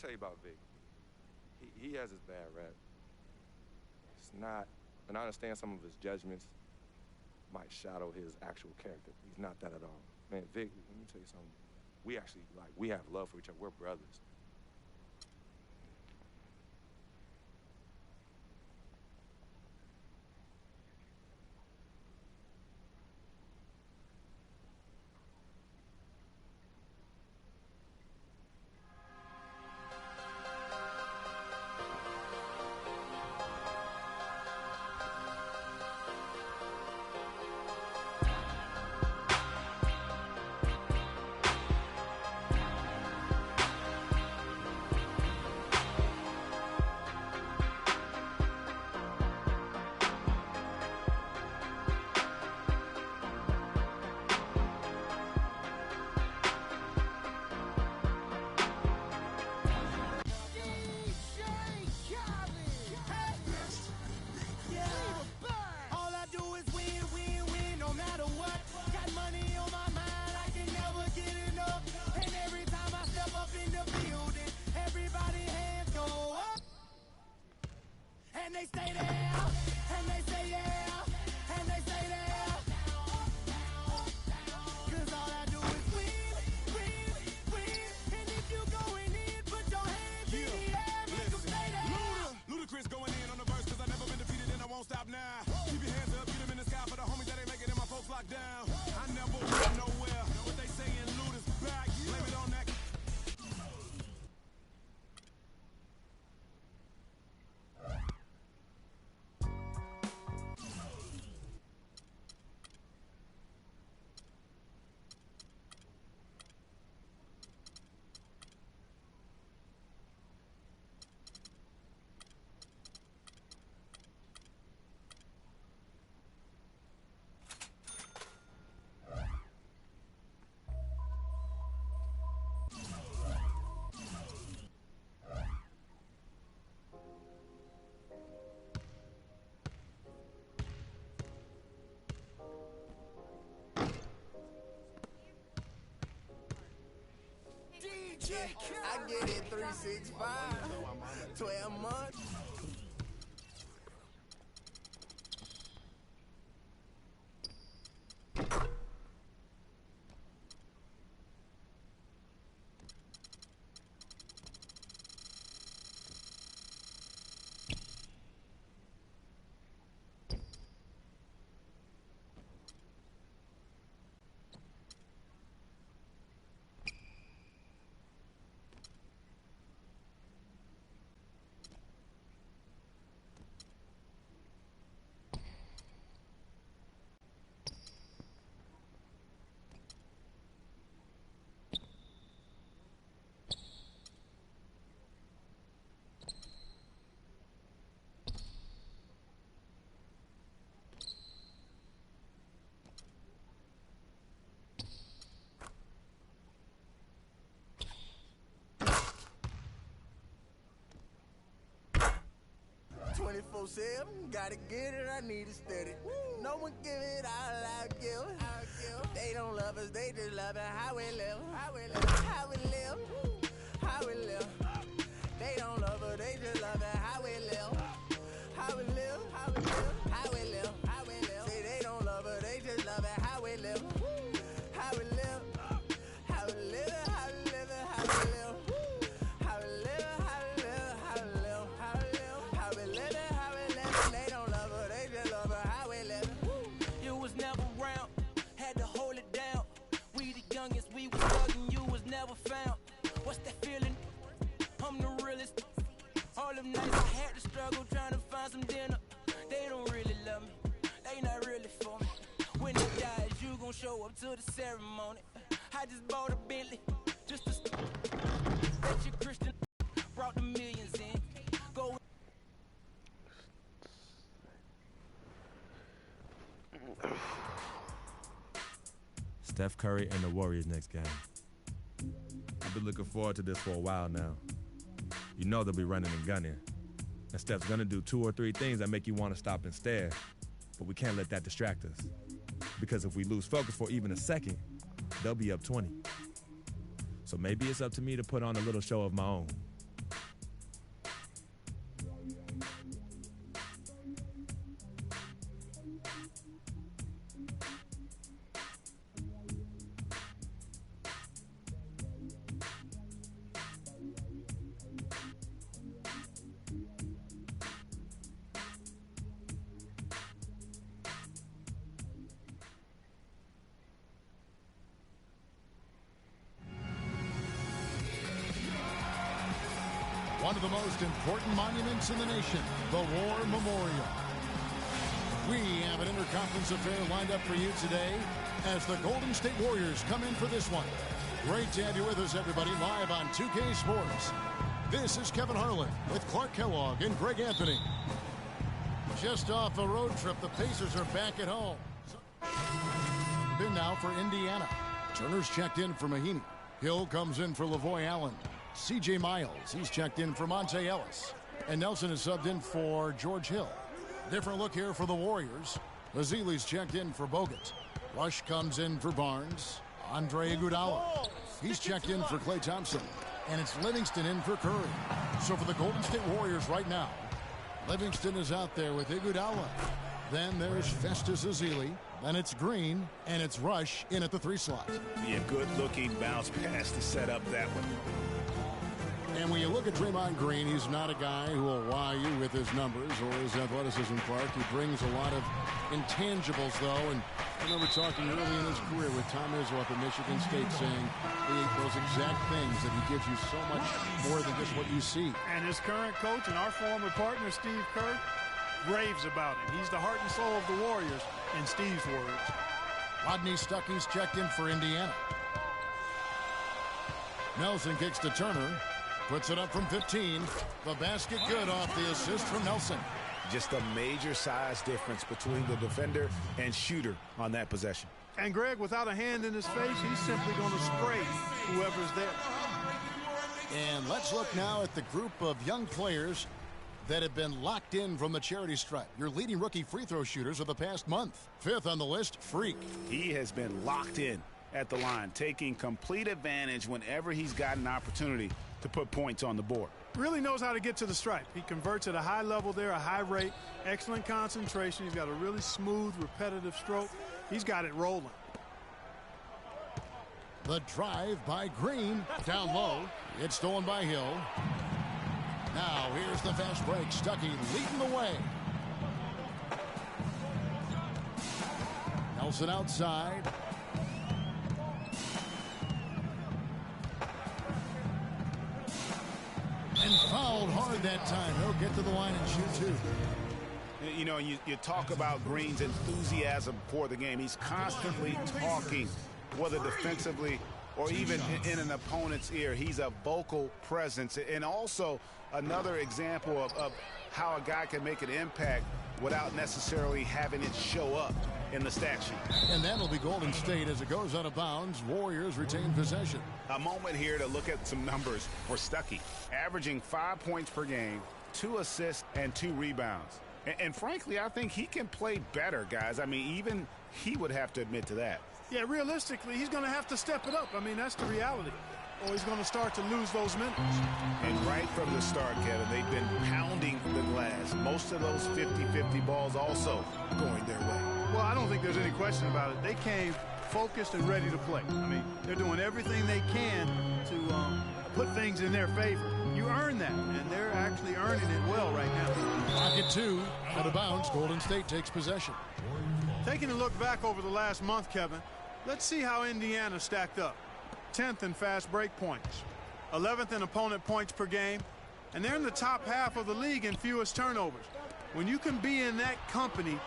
tell you about Vic. He has his bad rap. It's not, and I understand some of his judgments might shadow his actual character. He's not that at all. Man, Vic, let me tell you something. We actually, we have love for each other. We're brothers. I get it 365, 12 months. Gotta get it, I need it steady. No one give it all I give. They don't love us, they just love it how we live. How we live, how we live, how we live. They don't love us, they just love it how we live. How we live, how we live, how we live, how we live. Say they don't love us, they just love it how we live. How we live, how we live, how we live, how we live. How we live, how we live, how we live, how we live, how we live, how we live. They don't love her, they just love her how we live. You was never around, had to hold it down. We the youngest, we was thugging, you was never found. What's that feeling? I'm the realest. All them nights I had to struggle trying to find some dinner. They don't really love me, they not really for me. When it dies, you gon' show up to the ceremony. I just bought a Bentley, just to bet you Christian brought the millions in. Go. Steph Curry and the Warriors next game. I've been looking forward to this for a while now. You know they'll be running and gunning. And Steph's gonna do 2 or 3 things that make you want to stop and stare. But we can't let that distract us. Because if we lose focus for even a second, they'll be up 20. So maybe it's up to me to put on a little show of my own. one of the most important monuments in the nation, the War Memorial. We have an interconference affair lined up for you today as the Golden State Warriors come in for this one. Great to have you with us, everybody, live on 2K Sports. This is Kevin Harlan with Clark Kellogg and Greg Anthony. Just off a road trip, the Pacers are back at home. Been now for Indiana. Turner's checked in for Mahinmi. Hill comes in for Lavoy Allen. C.J. Miles, he's checked in for Monte Ellis. And Nelson is subbed in for George Hill. Different look here for the Warriors. Ezeli's checked in for Bogut. Rush comes in for Barnes. Andre Iguodala, he's checked in for Klay Thompson. And it's Livingston in for Curry. So for the Golden State Warriors right now, Livingston is out there with Iguodala. Then there's Festus Ezeli. Then it's Green, and it's Rush in at the 3 slot. Be a good-looking bounce pass to set up that one. And when you look at Draymond Green, he's not a guy who will wow you with his numbers or his athleticism, Clark. He brings a lot of intangibles, though. And I remember talking early in his career with Tom Izzo up at Michigan State saying those exact things, that he gives you so much more than just what you see. And his current coach and our former partner, Steve Kerr, raves about him. He's the heart and soul of the Warriors, in Steve's words. Rodney Stuckey's checked in for Indiana. Nelson kicks to Turner. Puts it up from 15. The basket good off the assist from Nelson. Just a major size difference between the defender and shooter on that possession. And Greg, without a hand in his face, he's simply going to spray whoever's there. And let's look now at the group of young players that have been locked in from the charity stripe. Your leading rookie free throw shooters of the past month. 5th on the list, Freak. He has been locked in at the line, taking complete advantage whenever he's got an opportunity to put points on the board. Really knows how to get to the stripe. He converts at a high level there, a high rate, excellent concentration. He's got a really smooth, repetitive stroke. He's got it rolling. The drive by Green. Down low. It's stolen by Hill. Now here's the fast break. Stuckey leading the way. Nelson outside. And fouled hard that time. He'll get to the line and shoot 2. You know, you talk about Green's enthusiasm for the game. He's constantly talking, whether defensively or even in an opponent's ear. He's a vocal presence. And also another example of how a guy can make an impact without necessarily having it show up in the stat sheet. And that'll be Golden State as it goes out of bounds. Warriors retain possession. A moment here to look at some numbers for Stuckey. Averaging 5 points per game, 2 assists, and 2 rebounds. And frankly, I think he can play better, guys. I mean, even he would have to admit to that. Yeah, realistically, he's going to have to step it up. I mean, that's the reality. Or he's going to start to lose those minutes. And right from the start, Kevin, they've been pounding the glass. Most of those 50-50 balls also going their way. Well, I don't think there's any question about it. They came focused and ready to play. I mean, they're doing everything they can to put things in their favor. You earn that, and they're actually earning it well right now. Pocket 2, out of bounds. Golden State takes possession. Taking a look back over the last month, Kevin, let's see how Indiana stacked up. 10th in fast break points, 11th in opponent points per game, and they're in the top half of the league in fewest turnovers. When you can be in that company,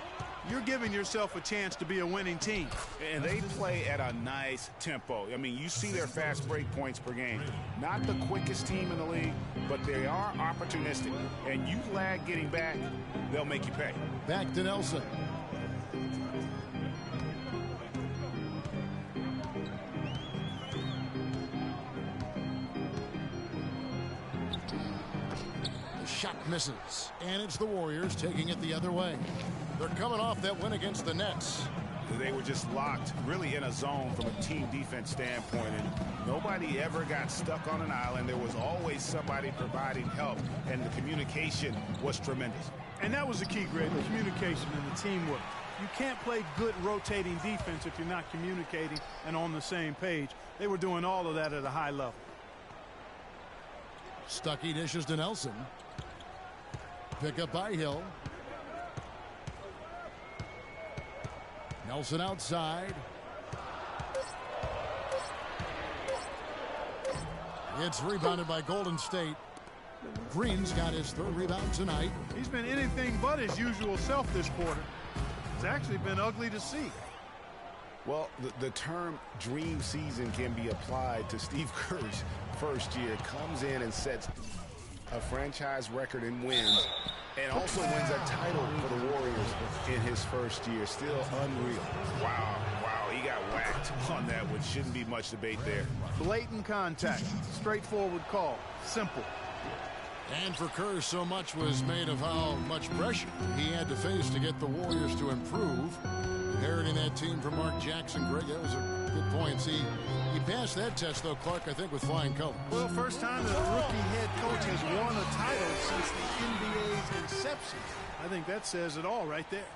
you're giving yourself a chance to be a winning team. And they play at a nice tempo. I mean, you see their fast break points per game. Not the quickest team in the league, but they are opportunistic. And you lag getting back, they'll make you pay. Back to Nelson. Shot misses, and it's the Warriors taking it the other way. They're coming off that win against the Nets. They were just locked really in a zone from a team defense standpoint, and nobody ever got stuck on an island. There was always somebody providing help, and the communication was tremendous. And that was the key, Greg, the communication and the teamwork. You can't play good rotating defense if you're not communicating and on the same page. They were doing all of that at a high level. Stuckey dishes to Nelson. Pick up by Hill. Nelson outside. It's rebounded by Golden State. Green's got his third rebound tonight. He's been anything but his usual self this quarter. It's actually been ugly to see. Well, the term dream season can be applied to Steve Kerr's first year. Comes in and sets a franchise record in wins and also wins a title for the Warriors in his first year. Still unreal. Wow, he got whacked on that one. Shouldn't be much debate there. Blatant contact. Straightforward call. Simple. And for Kerr, so much was made of how much pressure he had to face to get the Warriors to improve. Inheriting that team from Mark Jackson, Greg, that was a good point. See, he passed that test, though, Clark, I think, with flying colors. Well, first time that a rookie head coach has won a title since the NBA's inception. I think that says it all right there.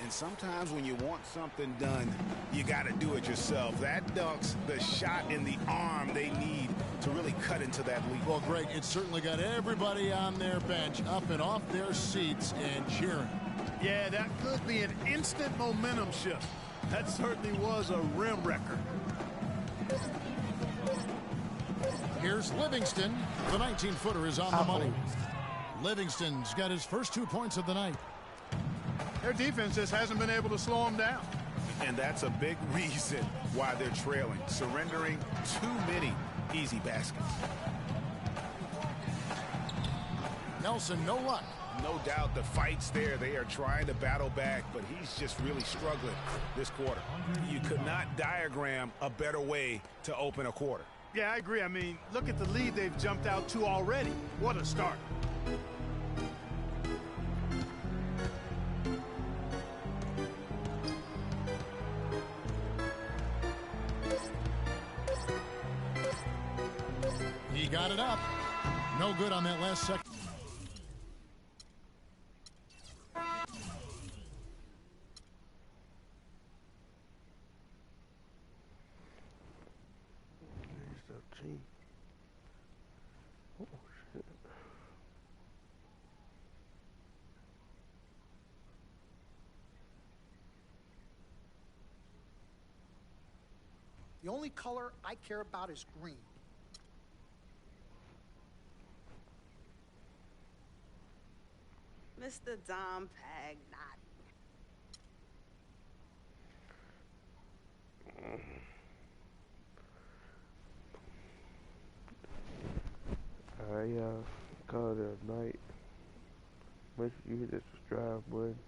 And sometimes when you want something done, you got to do it yourself. That dunks the shot in the arm they need to really cut into that lead. Well, Greg, it certainly got everybody on their bench up and off their seats and cheering. Yeah, that could be an instant momentum shift. That certainly was a rim wrecker. Here's Livingston. The 19-footer is on the money. Livingston's got his first 2 points of the night. Their defense just hasn't been able to slow them down. And that's a big reason why they're trailing, surrendering too many easy baskets. Nelson, no luck. No doubt the fight's there. They are trying to battle back, but he's just really struggling this quarter. You could not diagram a better way to open a quarter. Yeah, I agree. I mean, look at the lead they've jumped out to already. What a start. He got it up. No good on that last second. Oh, shit. The only color I care about is green. Mr. Dom Pagnot. I called it a night. Make sure you hit that subscribe button.